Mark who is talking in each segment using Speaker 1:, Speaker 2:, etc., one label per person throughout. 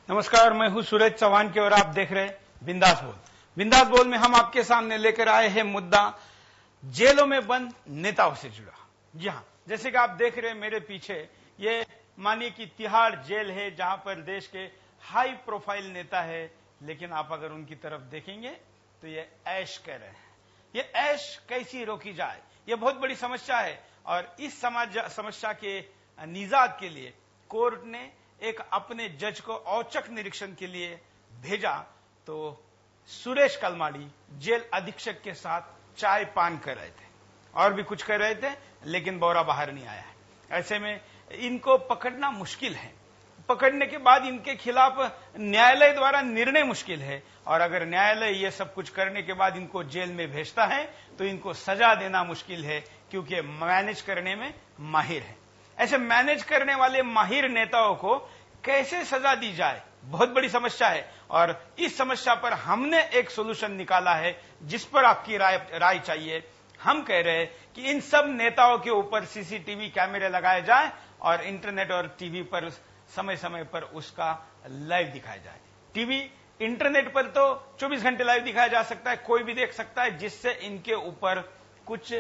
Speaker 1: नमस्कार, मैं हूं सूरज चौहान के और आप देख रहे हैं बिंदास बोल। बिंदास बोल में हम आपके सामने लेकर आए हैं मुद्दा जेलों में बंद नेताओं से जुड़ा। जी हां, जैसे कि आप देख रहे हैं मेरे पीछे, ये मानिए कि तिहाड़ जेल है जहां पर देश के हाई प्रोफाइल नेता है, लेकिन आप अगर उनकी तरफ देखेंगे तो ये ऐश कर रहे हैं। ये ऐश कैसी रोकी जाए, ये बहुत बड़ी समस्या है और इस समस्या के निजात के लिए कोर्ट ने एक अपने जज को औचक निरीक्षण के लिए भेजा। तो सुरेश कलमाड़ी जेल अधीक्षक के साथ चाय पान कर रहे थे और भी कुछ कर रहे थे, लेकिन बोरा बाहर नहीं आया है। ऐसे में इनको पकड़ना मुश्किल है। पकड़ने के बाद इनके खिलाफ न्यायालय द्वारा निर्णय मुश्किल है और अगर न्यायालय ये सब कुछ करने के बाद इनको जेल में भेजता है तो इनको सजा देना मुश्किल है, क्योंकि मैनेज करने में माहिर है। ऐसे मैनेज करने वाले माहिर नेताओं को कैसे सजा दी जाए, बहुत बड़ी समस्या है और इस समस्या पर हमने एक सोल्यूशन निकाला है जिस पर आपकी राय चाहिए। हम कह रहे हैं कि इन सब नेताओं के ऊपर सीसीटीवी कैमरे लगाए जाए और इंटरनेट और टीवी पर समय समय पर उसका लाइव दिखाया जाए। टीवी इंटरनेट पर तो 24 घंटे लाइव दिखाया जा सकता है, कोई भी देख सकता है, जिससे इनके ऊपर कुछ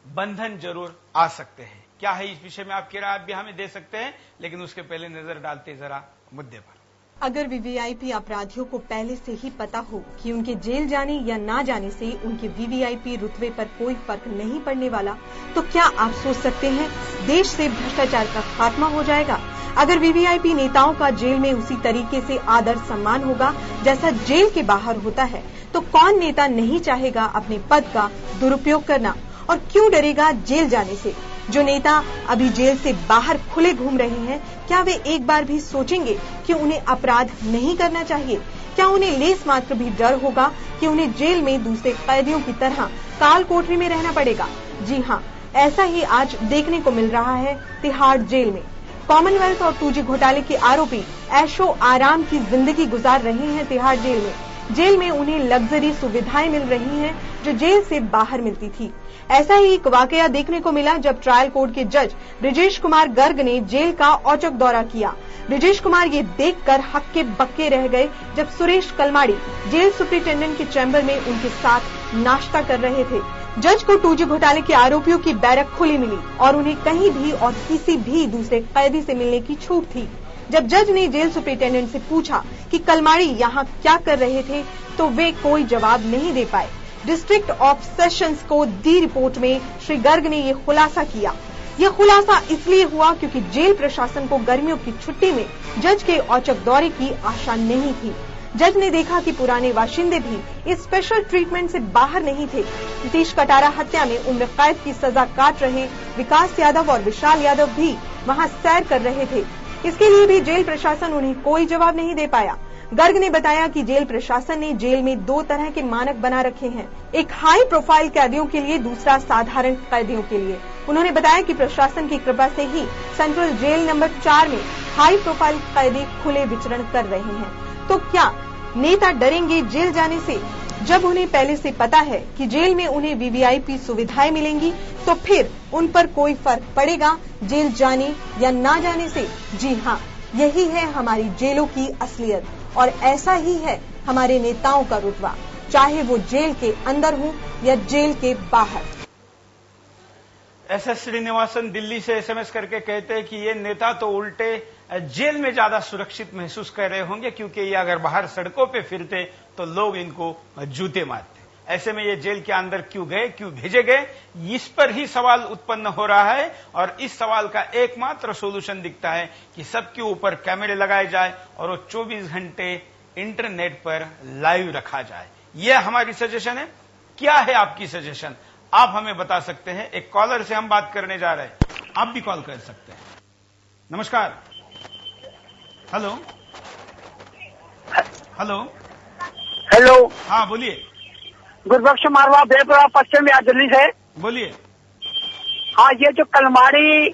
Speaker 1: बंधन जरूर आ सकते हैं। क्या है इस विषय में आपकी राय भी हमें दे सकते हैं, लेकिन उसके पहले नजर डालते जरा मुद्दे पर।
Speaker 2: अगर वीवीआईपी अपराधियों को पहले से ही पता हो कि उनके जेल जाने या ना जाने से उनके वीवीआईपी रुतबे पर कोई फर्क नहीं पड़ने वाला, तो क्या आप सोच सकते हैं देश से भ्रष्टाचार का खात्मा हो जाएगा? अगर वीवीआईपी नेताओं का जेल में उसी तरीके से आदर सम्मान होगा जैसा जेल के बाहर होता है, तो कौन नेता नहीं चाहेगा अपने पद का दुरुपयोग करना और क्यों डरेगा जेल जाने से? जो नेता अभी जेल से बाहर खुले घूम रहे हैं, क्या वे एक बार भी सोचेंगे कि उन्हें अपराध नहीं करना चाहिए? क्या उन्हें लेस मात्र भी डर होगा कि उन्हें जेल में दूसरे कैदियों की तरह काल कोठरी में रहना पड़ेगा? जी हां, ऐसा ही आज देखने को मिल रहा है तिहाड़ जेल में। कॉमनवेल्थ और 2G घोटाले के आरोपी ऐशो आराम की जिंदगी गुजार रहे हैं तिहाड़ जेल में। जेल में उन्हें लग्जरी सुविधाएं मिल रही हैं जो जेल से बाहर मिलती थी। ऐसा ही एक वाकया देखने को मिला जब ट्रायल कोर्ट के जज ब्रिजेश कुमार गर्ग ने जेल का औचक दौरा किया। ब्रिजेश कुमार ये देखकर हक्के बक्के रह गए जब सुरेश कलमाड़ी जेल सुप्रिंटेंडेंट के चैम्बर में उनके साथ नाश्ता कर रहे थे। जज को 2G घोटाले के आरोपियों की बैरक खुली मिली और उन्हें कहीं भी और किसी भी दूसरे कैदी से मिलने की छूट थी। जब जज ने जेल सुप्रिंटेंडेंट से पूछा कि कलमाड़ी यहाँ क्या कर रहे थे, तो वे कोई जवाब नहीं दे पाए। डिस्ट्रिक्ट ऑफ सेशंस को दी रिपोर्ट में श्री गर्ग ने ये खुलासा किया। यह खुलासा इसलिए हुआ क्योंकि जेल प्रशासन को गर्मियों की छुट्टी में जज के औचक दौरे की आशा नहीं थी। जज ने देखा कि पुराने बाशिंदे भी इस स्पेशल ट्रीटमेंट से बाहर नहीं थे। नीतीश कटारा हत्या में उम्र कैद की सजा काट रहे विकास यादव और विशाल यादव भी वहां सैर कर रहे थे। इसके लिए भी जेल प्रशासन उन्हें कोई जवाब नहीं दे पाया। गर्ग ने बताया कि जेल प्रशासन ने जेल में 2 तरह के मानक बना रखे हैं, एक हाई प्रोफाइल कैदियों के लिए, दूसरा साधारण कैदियों के लिए। उन्होंने बताया कि प्रशासन की कृपा से ही सेंट्रल जेल नंबर 4 में हाई प्रोफाइल कैदी खुले विचरण कर रहे हैं। तो क्या नेता डरेंगे जेल जाने से? जब उन्हें पहले से पता है कि जेल में उन्हें वीवीआईपी सुविधाएं मिलेंगी, तो फिर उन पर कोई फर्क पड़ेगा जेल जाने या ना जाने से? जी हाँ, यही है हमारी जेलों की असलियत और ऐसा ही है हमारे नेताओं का रुतबा, चाहे वो जेल के अंदर हो या जेल के बाहर।
Speaker 1: SS श्रीनिवासन दिल्ली से SMS करके कहते हैं कि ये नेता तो उल्टे जेल में ज्यादा सुरक्षित महसूस कर रहे होंगे, क्योंकि ये अगर बाहर सड़कों पे फिरते तो लोग इनको जूते मारते। ऐसे में ये जेल के अंदर क्यों गए, क्यों भेजे गए, इस पर ही सवाल उत्पन्न हो रहा है और इस सवाल का एकमात्र सोल्यूशन दिखता है कि सबके ऊपर कैमरे लगाए जाए और वो 24 घंटे इंटरनेट पर लाइव रखा जाए। यह हमारी सजेशन है। क्या है आपकी सजेशन, आप हमें बता सकते हैं। एक कॉलर से हम बात करने जा रहे हैं, आप भी कॉल कर सकते हैं। नमस्कार। Hello hello
Speaker 3: hello.
Speaker 1: हाँ बोलिए।
Speaker 3: गुरबख्श मारवा बेपुरा पश्चिम बिहार दिल्ली से।
Speaker 1: बोलिए।
Speaker 3: हाँ, ये जो कलमाड़ी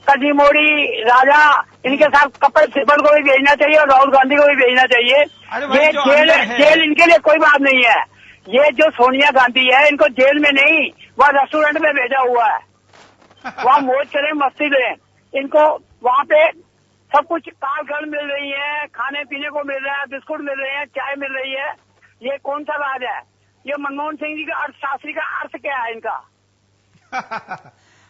Speaker 3: कदी मोड़ी राजा, इनके साथ कपिल सिब्बल को भी भेजना चाहिए और राहुल गांधी को भी भेजना चाहिए। ये जेल इनके लिए कोई बात नहीं है। ये जो सोनिया गांधी है, इनको जेल में नहीं, वह रेस्टोरेंट में भेजा हुआ है। वहाँ मौज करें, मस्ती लें। इनको वहाँ पे सब कुछ कार मिल रही है, खाने पीने को मिल रहा है, बिस्कुट मिल रहे हैं, चाय मिल रही है। ये कौन सा राज है? ये मनमोहन सिंह जी का अर्थशास्त्री का अर्थ क्या है इनका?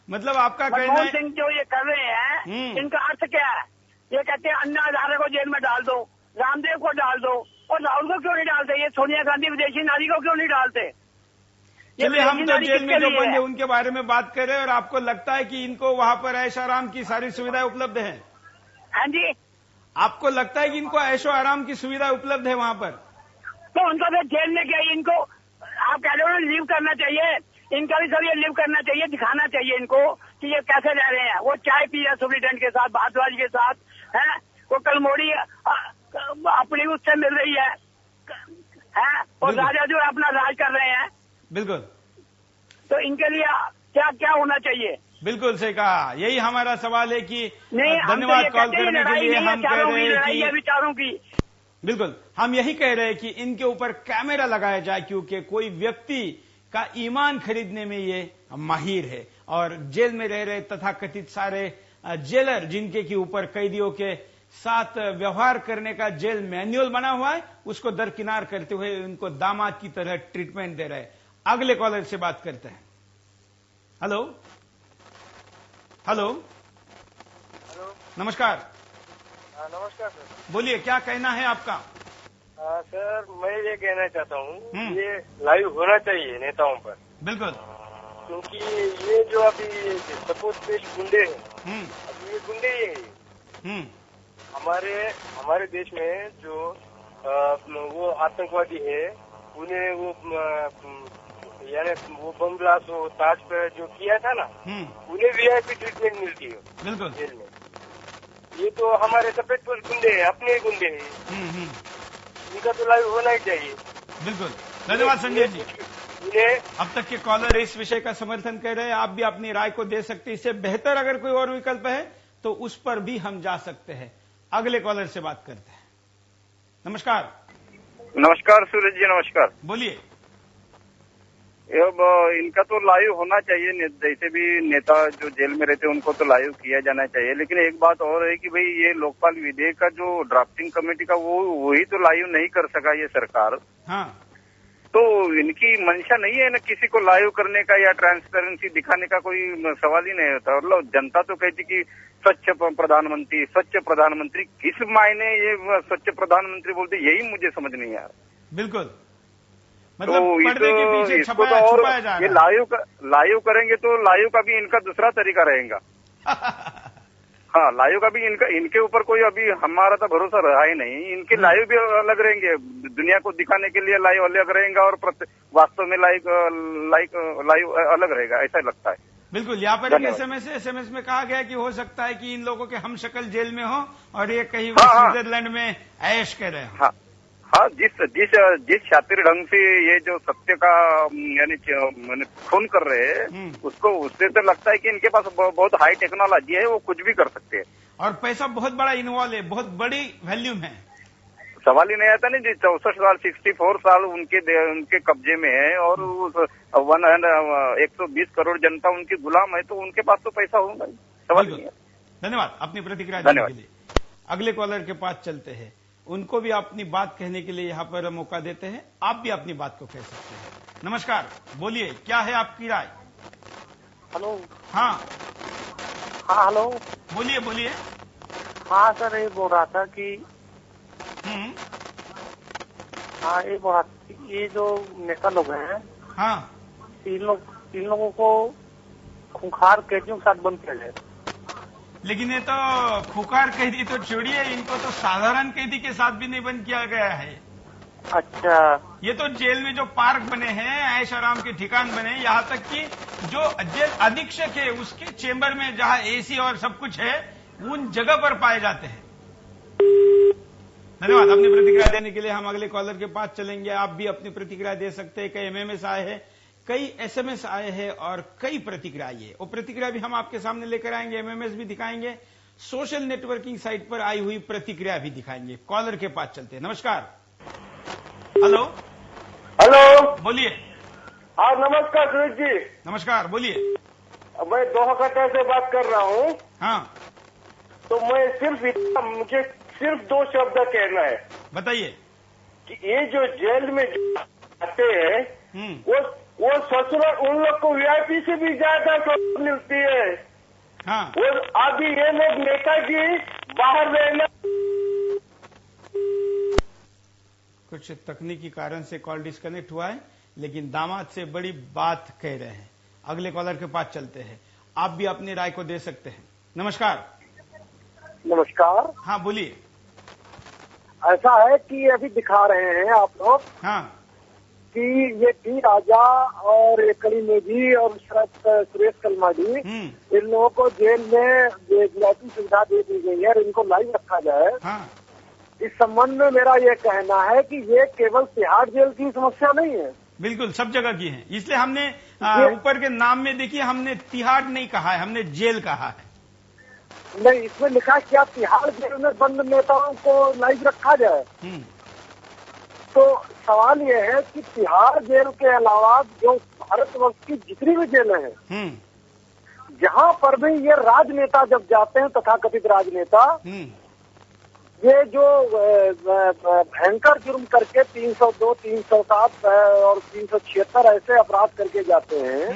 Speaker 1: मतलब आपका कहना है
Speaker 3: मनमोहन सिंह जो ये कर रहे हैं इनका अर्थ क्या है? ये कहते हैं अन्ना हजारे को जेल में डाल दो, रामदेव को डाल दो, और राहुल को क्यों नहीं डालते? ये सोनिया गांधी विदेशी नारी को क्यों नहीं डालते?
Speaker 1: चलिए, हम तो जेल में जो बंदे उनके बारे में बात कर रहे हैं, और आपको लगता है कि इनको वहां पर ऐशो आराम की सारी सुविधाएं उपलब्ध है?
Speaker 3: हाँ जी,
Speaker 1: आपको लगता है कि इनको ऐशो आराम की सुविधा उपलब्ध है वहां पर?
Speaker 3: तो उनको फिर जेल में क्या, इनको आप कह रहे हो ना लिव करना चाहिए, इनका भी सब ये लिव करना चाहिए, दिखाना चाहिए इनको कि ये कैसे रह रहे हैं। वो चाय पी रहे सुप्रीटेंडेंट के साथ, भारद्वाज के साथ, है वो कलमोड़ी अपनी उससे मिल रही है, और राजा जो है अपना राज कर रहे हैं।
Speaker 1: बिल्कुल।
Speaker 3: तो इनके लिए क्या क्या होना चाहिए?
Speaker 1: बिल्कुल सही कहा, यही हमारा सवाल है कि
Speaker 3: नहीं,
Speaker 1: धन्यवाद कॉल करने के लिए। हम कह रहे हैं कि
Speaker 3: विचारों की,
Speaker 1: बिल्कुल हम यही कह रहे हैं कि इनके ऊपर कैमरा लगाया जाए, क्योंकि कोई व्यक्ति का ईमान खरीदने में ये माहिर है, और जेल में रह रहे तथाकथित सारे जेलर जिनके के ऊपर कैदियों के साथ व्यवहार करने का जेल मैनुअल बना हुआ है, उसको दरकिनार करते हुए उनको दामाद की तरह ट्रीटमेंट दे रहे हैं। अगले कॉलर से बात करते हैं। हेलो हेलो
Speaker 4: हेलो,
Speaker 1: नमस्कार।
Speaker 4: नमस्कार सर,
Speaker 1: बोलिए, क्या कहना है आपका?
Speaker 4: सर मैं ये कहना चाहता हूँ, ये लाइव होना चाहिए नेताओं पर।
Speaker 1: बिल्कुल,
Speaker 4: क्योंकि ये जो अभी सपोज पेश गुंडे हैं, अभी ये गुंडे ही हैं। हमारे देश में जो वो आतंकवादी है, उन्हें वो यानी वो बम ब्लास्ट वो ताज पर जो किया था ना, उन्हें वीआईपी ट्रीटमेंट मिलती है
Speaker 1: बिल्कुल
Speaker 4: जेल में। ये तो हमारे सफेद पोश गुंडे हैं, अपने ही गुंडे हैं, इनका तो लाइव होना ही चाहिए।
Speaker 1: बिल्कुल, धन्यवाद संजय जी।
Speaker 4: इन्हें
Speaker 1: अब तक के कॉलर इस विषय का समर्थन कर रहे हैं, आप भी अपनी राय को दे सकते हैं। इससे बेहतर अगर कोई और विकल्प है तो उस पर भी हम जा सकते हैं। अगले कॉलर से बात करते हैं। नमस्कार।
Speaker 5: नमस्कार सूरज जी, नमस्कार।
Speaker 1: बोलिए।
Speaker 5: अब इनका तो लाइव होना चाहिए, जैसे भी नेता जो जेल में रहते हैं उनको तो लाइव किया जाना चाहिए। लेकिन एक बात और है कि भाई ये लोकपाल विधेयक का जो ड्राफ्टिंग कमेटी का वही तो लाइव नहीं कर सका ये सरकार।
Speaker 1: हाँ,
Speaker 5: तो इनकी मंशा नहीं है ना किसी को लाइव करने का या ट्रांसपेरेंसी दिखाने का, कोई सवाल ही नहीं होता। मतलब जनता तो कहती कि स्वच्छ प्रधानमंत्री, स्वच्छ प्रधानमंत्री, किस मायने ये स्वच्छ प्रधानमंत्री बोलते, यही मुझे समझ नहीं आ रहा।
Speaker 1: बिल्कुल, मतलब
Speaker 5: तो
Speaker 1: पर्दे के पीछे छुपाया जा रहा है।
Speaker 5: ये लाइव करेंगे तो लाइव का भी इनका दूसरा तरीका रहेगा। हाँ, लाइव का भी इनके ऊपर कोई अभी हमारा तो भरोसा रहा ही नहीं। इनके लाइव भी अलग रहेंगे, दुनिया को दिखाने के लिए लाइव अलग रहेगा, और वास्तव में लाइव अलग रहेगा, ऐसा लगता है।
Speaker 1: बिल्कुल, यहाँ पर एक एसएमएस में कहा गया कि हो सकता है कि इन लोगों के हम शक्ल जेल में हो और ये कहीं स्विट्जरलैंड में ऐश कर रहे हो।
Speaker 5: हाँ, जिस शातिर ढंग से ये जो सत्य का यानी खून कर रहे हैं, उसको उससे तो लगता है कि इनके पास बहुत हाई टेक्नोलॉजी है, वो कुछ भी कर सकते हैं। और
Speaker 1: पैसा बहुत बड़ा इन्वॉल्व है, बहुत बड़ी वैल्यूम है।
Speaker 5: सवाल ही नहीं आता नहीं जी। 64 साल 64 साल उनके कब्जे में है, और 120 करोड़ जनता उनकी गुलाम है, तो उनके पास तो पैसा होगा ही, सवाल नहीं है।
Speaker 1: धन्यवाद अपनी प्रतिक्रिया देने के लिए। अगले कॉलर के पास चलते हैं, उनको भी अपनी बात कहने के लिए यहाँ पर मौका देते हैं। आप भी अपनी बात को कह सकते हैं। नमस्कार, बोलिए, क्या है आपकी राय?
Speaker 4: हेलो।
Speaker 1: हाँ
Speaker 4: हेलो,
Speaker 1: बोलिए।
Speaker 4: हाँ सर, ये बोल रहा था कि हाँ, ये जो नेता लोग हैं,
Speaker 1: हाँ,
Speaker 4: तीन लोगों को खूंखार कैदियों के साथ बंद किया जाए।
Speaker 1: लेकिन ये तो खुकार कैदी तो छोड़िए, इनको तो साधारण कैदी के साथ भी नहीं बंद किया गया है।
Speaker 4: अच्छा,
Speaker 1: ये तो जेल में जो पार्क बने हैं, ऐश आराम के ठिकान बने, यहाँ तक कि जो जेल अधीक्षक है उसके चेंबर में जहाँ एसी और सब कुछ है, उन जगह पर पाए जाते हैं। धन्यवाद अपनी प्रतिक्रिया देने के लिए। हम अगले कॉलर के पास चलेंगे। आप भी अपनी प्रतिक्रिया दे सकते हैं। कई एमएमएस आए हैं, कई एसएमएस आए हैं और कई प्रतिक्रिया आई है। वो प्रतिक्रिया भी हम आपके सामने लेकर आएंगे, एमएमएस भी दिखाएंगे, सोशल नेटवर्किंग साइट पर आई हुई प्रतिक्रिया भी दिखाएंगे। कॉलर के पास चलते हैं। नमस्कार। हेलो बोलिए।
Speaker 6: हाँ, नमस्कार सुरेश जी।
Speaker 1: नमस्कार, बोलिए।
Speaker 6: मैं दोहाकटा से बात कर रहा हूँ।
Speaker 1: हाँ,
Speaker 6: तो मैं मुझे सिर्फ 2 शब्द कहना है।
Speaker 1: बताइए।
Speaker 6: कि ये जो जेल में आते हैं वो ससुराल उन लोग को वीआईपी से भी ज्यादा सहूलियत मिलती है।
Speaker 1: हाँ।
Speaker 6: और अभी ये लोग नेताजी बाहर रहना।
Speaker 1: कुछ तकनीकी कारण से कॉल डिस्कनेक्ट हुआ है, लेकिन दामाद से बड़ी बात कह रहे हैं। अगले कॉलर के पास चलते हैं, आप भी अपनी राय को दे सकते हैं। नमस्कार।
Speaker 7: नमस्कार।
Speaker 1: हाँ बोलिए।
Speaker 7: ऐसा है कि अभी दिखा रहे हैं आप लोग
Speaker 1: हाँ
Speaker 7: कि ये टी राजा और कली मेजी और सुरेश कलमाडी इन लोगों को जेल में वीआईपी सुविधा दे दी गई है और इनको लाइव रखा जाए।
Speaker 1: हाँ।
Speaker 7: इस संबंध में मेरा ये कहना है कि ये केवल तिहाड़ जेल की समस्या नहीं है,
Speaker 1: बिल्कुल सब जगह की है। इसलिए हमने ऊपर के नाम में देखिए, हमने तिहाड़ नहीं कहा है, हमने जेल कहा है।
Speaker 7: नहीं, इसमें लिखा है क्या तिहाड़ जेल में बंद नेताओं को लाइव रखा जाए। तो सवाल ये है कि तिहाड़ जेल के अलावा जो भारतवर्ष की जितनी भी जेलें हैं, जहां पर भी ये राजनेता जब जाते हैं, तथाकथित राजनेता, ये जो भयंकर जुर्म करके 302, 307 और 376 ऐसे अपराध करके जाते हैं,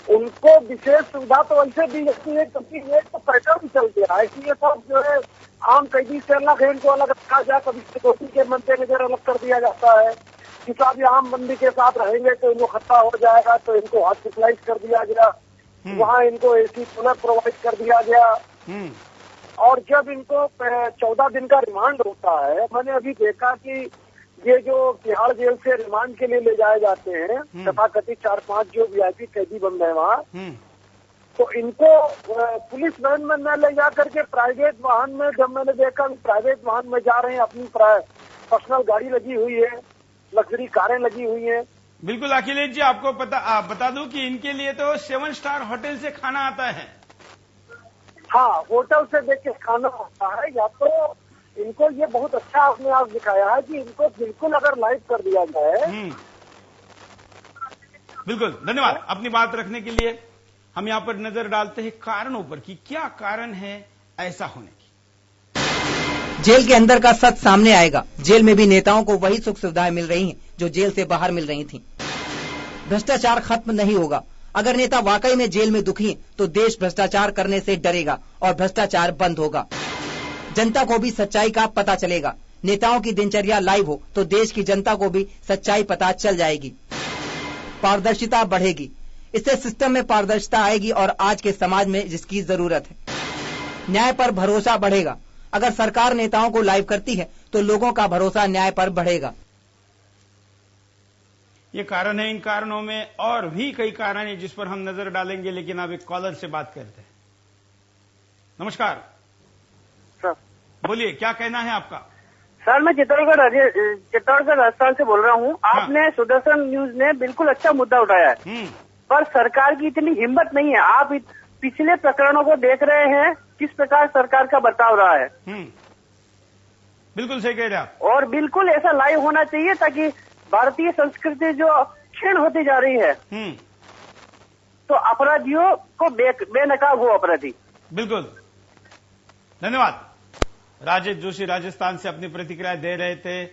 Speaker 7: उनको विशेष सुविधा तो ऐसे दी जाती है क्योंकि ये तो पैटर्न चल गया है। इसलिए सब जो है आम कैदी से अलग है, इनको अलग रखा जाए। कभी सिक्योरिटी के मद्देनजर अलग कर दिया जाता है कि साहब ये आम बंदी के साथ रहेंगे तो इनको खतरा हो जाएगा, तो इनको हॉस्पिटलाइज कर दिया गया, वहाँ इनको एसी कूलर प्रोवाइड कर दिया गया। और जब इनको 14 दिन का रिमांड होता है, मैंने अभी देखा कि ये जो तिहाड़ जेल से रिमांड के लिए ले जाए जाते हैं, तथाकथित 4-5 जो वीआईपी कैदी बन रहे हैं वहाँ, तो इनको पुलिस वैन में न ले जा करके प्राइवेट वाहन में, जब मैंने देखा प्राइवेट वाहन में जा रहे हैं, अपनी पर्सनल गाड़ी लगी हुई है, लग्जरी कारें लगी हुई हैं।
Speaker 1: बिल्कुल अखिलेश जी, आपको बता दूं कि इनके लिए तो 7 स्टार होटल से खाना आता है।
Speaker 7: हाँ, होटल से देख के खाना आता है। या तो इनको ये बहुत अच्छा आपने आज दिखाया है कि इनको बिल्कुल अगर लाइव कर दिया जाए।
Speaker 1: बिल्कुल, धन्यवाद अपनी बात रखने के लिए। हम यहाँ पर नजर डालते हैं कारणों पर कि क्या कारण है ऐसा होने की।
Speaker 8: जेल के अंदर का सच सामने आएगा। जेल में भी नेताओं को वही सुख सुविधाएं मिल रही हैं जो जेल से बाहर मिल रही थीं। भ्रष्टाचार खत्म नहीं होगा। अगर नेता वाकई में जेल में दुखी हैं, तो देश भ्रष्टाचार करने से डरेगा और भ्रष्टाचार बंद होगा। जनता को भी सच्चाई का पता चलेगा। नेताओं की दिनचर्या लाइव हो तो देश की जनता को भी सच्चाई पता चल जाएगी। पारदर्शिता बढ़ेगी। इससे सिस्टम में पारदर्शिता आएगी और आज के समाज में जिसकी जरूरत है। न्याय पर भरोसा बढ़ेगा। अगर सरकार नेताओं को लाइव करती है तो लोगों का भरोसा न्याय पर बढ़ेगा।
Speaker 1: ये कारण है। इन कारणों में और भी कई कारण है जिस पर हम नजर डालेंगे, लेकिन अब एक कॉलर से बात करते हैं। नमस्कार
Speaker 3: सर,
Speaker 1: बोलिए, क्या कहना है आपका?
Speaker 3: सर, मैं चित्तौड़गढ़ राजस्थान से बोल रहा हूँ। आपने सुदर्शन न्यूज ने बिल्कुल अच्छा मुद्दा उठाया है, पर सरकार की इतनी हिम्मत नहीं है। आप पिछले प्रकरणों को देख रहे हैं, किस प्रकार सरकार का बर्ताव रहा है।
Speaker 1: बिल्कुल सही कह रहे हैं आप।
Speaker 3: और बिल्कुल ऐसा लाइव होना चाहिए ताकि भारतीय संस्कृति जो क्षीण होती जा रही है, तो अपराधियों को बेनकाब हो अपराधी।
Speaker 1: बिल्कुल, धन्यवाद। राजेश जोशी राजस्थान से अपनी प्रतिक्रिया दे रहे थे।